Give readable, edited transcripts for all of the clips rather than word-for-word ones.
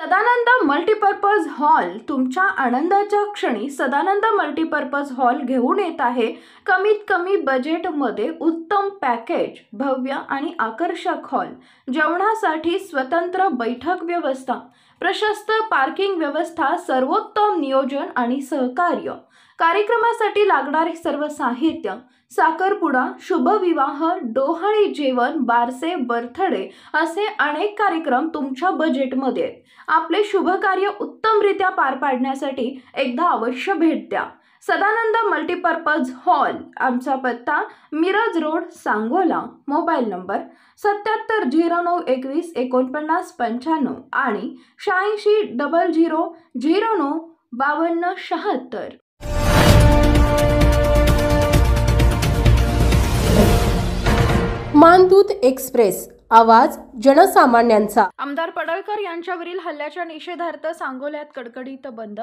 Sadanand multipurpose hall तुमच्या आनंदाच्या क्षणी सदानंद मल्टीपर्पज हॉल घेऊन येत आहे कमीत कमी बजेटमध्ये उत्तम पॅकेज, भव्य आणि आकर्षक हॉल, जेवणासाठी स्वतंत्र बैठक व्यवस्था, प्रशस्त पार्किंग व्यवस्था, सर्वोत्तम नियोजन आणि सहकार्य, कार्यक्रमासाठी लागणारे सर्व साहित्य, साखरपुडा, शुभविवाह, डोहाळे जेवण, बारसे, बर्थडे असे अनेक कार्यक्रम तुमच्या बजेटमध्ये। आपले शुभ कार्य उत्तमरित्या पार पाडण्यासाठी एकदा अवश्य भेट द्या। सदानंद मल्टीपर्पज हॉल, आमचा पत्ता Miraj road, Sangola. Mobile number 7709214995 आणि 8600095276। मानदूत एक्सप्रेस, आवाज जनसामान्यांचा। आमदार पडळकर यांच्यावरील हल्ल्याच्या निषेधार्थ सांगोल्यात कडकडीत बंद।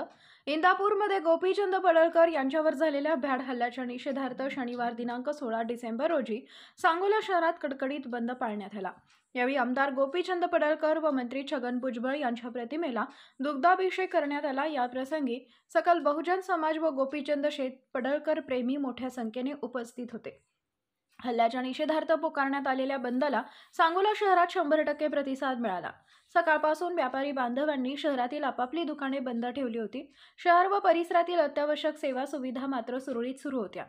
इंदापूरमध्ये गोपीचंद पडळकर यांच्यावर झालेल्या भ्याड हल्ल्याच्या निषेधार्थ शनिवार दिनांक 16 डिसेंबर रोजी सांगोला शहरात कडकडीत बंद पाळण्यात आला। यावेळी आमदार गोपीचंद पडळकर व मंत्री छगन भुजबळ यांच्या प्रतिमेला दुग्धाभिषेक करण्यात आला। या प्रसंगी सकल बहुजन समाज व गोपीचंद शेठ पडळकर प्रेमी मोठ्या संख्येने उपस्थित होते। हल्ल्याच्या निषेधार्थ पुकारण्यात आलेल्या बंदला सांगोला शहरात 100% प्रतिसाद मिळाला। सकाळपासून व्यापारी बांधवांनी शहरातील आपापली दुकाने बंद ठेवली होती। शहर व परिसरातील अत्यावश्यक सेवा सुविधा मात्र सुरळीत सुरू होत्या।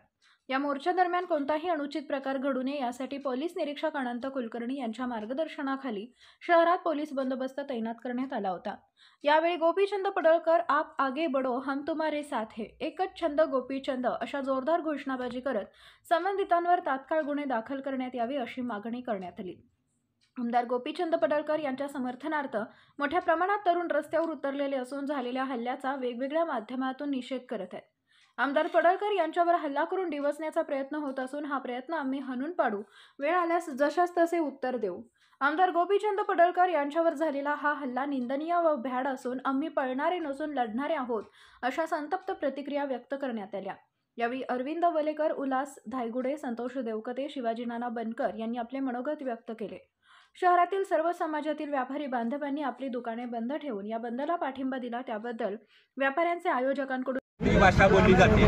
या मोर्चा दरम्यान कोणताही अनुचित प्रकार घडू नये यासाठी पोलीस निरीक्षक अनंत कुलकर्णी यांच्या मार्गदर्शनाखाली शहरात पोलीस बंदोबस्त तैनात करण्यात आला होता। यावेळी गोपीचंद पडळकर आप आगे बढ़ो हम तुम्हारे साथ है, एकच छंद गोपीचंद अशा जोरदार घोषणाबाजी करत संबंधितांवर तात्काळ गुन्हे दाखल करण्यात यावे अशी मागणी करण्यात आली। आमदार गोपीचंद पडळकर यांच्या समर्थनार्थ मोठ्या प्रमाणात तरुण रस्त्यावर उतरलेले असून झालेल्या हल्ल्याचा वेगवेगळ्या माध्यमातून निषेध करत आहेत। आमदार पडळकर यांच्यावर हल्ला करून डिवचण्याचा प्रयत्न होत असून हा प्रयत्न आम्ही हाणून पाडू, वेळ आल्यास जशास तसे उत्तर देऊ। आमदार गोपीचंद पडळकर यांच्यावर झालेला हा हल्ला निंदनीय व भ्याड असून आम्ही पळणारे नसून लढणारे आहोत अशा संतप्त प्रतिक्रिया व्यक्त करण्यात आल्या। यावेळी अरविंद वलेकर, उल्हास धायगुडे, संतोष देवकते, शिवाजी नाना बनकर यांनी आपले मनोगत व्यक्त केले। शहरातील सर्व समाजातील व्यापारी बांधवांनी आपली दुकाने बंद ठेवून या बंदला पाठिंबा दिला, त्याबद्दल व्यापाऱ्यांचे आयोजकांकडून ही भाषा बोलली जाते,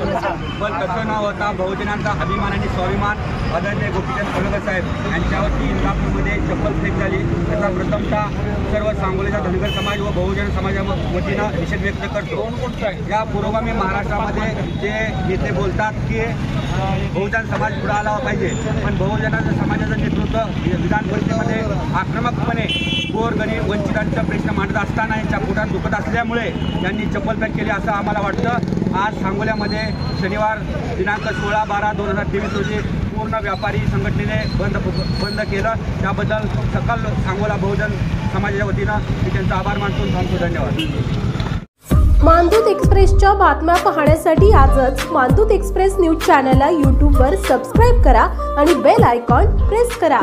पण तसं न होता बहुजनांचा अभिमान आणि स्वाभिमान आदरणीय गोपीचंद पडळकर साहेब यांच्यावरती इंदापूरमध्ये चप्पल फेक झाली। त्याचा प्रथमतः सर्व सांगोलीचा धनगर समाज व बहुजन समाजाच्या वतीनं निषेध व्यक्त करतो। या पुरोगामी महाराष्ट्रामध्ये जे नेते बोलतात की बहुजन समाज पुढे आला पाहिजे, पण बहुजनाच्या समाजाचं नेतृत्व विधान परिषदेमध्ये आक्रमकपणे गोरगरीब वंचितांचा प्रश्न मांडत असताना यांच्या पोटात दुखत असल्यामुळे त्यांनी चप्पल पॅक केली असं आम्हाला वाटतं। आज सांगोल्यामध्ये शनिवार दिनांक 16/12/2023 रोजी पूर्ण व्यापारी संघटनेने बंद केलं। त्याबद्दल सकल सांगोला बहुजन समाजाच्या वतीनं मी त्यांचा आभार मानतो। धन्यवाद। मानदूत एक्सप्रेसच्या बातम्या पाहण्यासाठी आजच मानदूत एक्सप्रेस न्यूज चॅनलला यूट्यूबवर सबस्क्राईब करा आणि बेल आयकॉन प्रेस करा।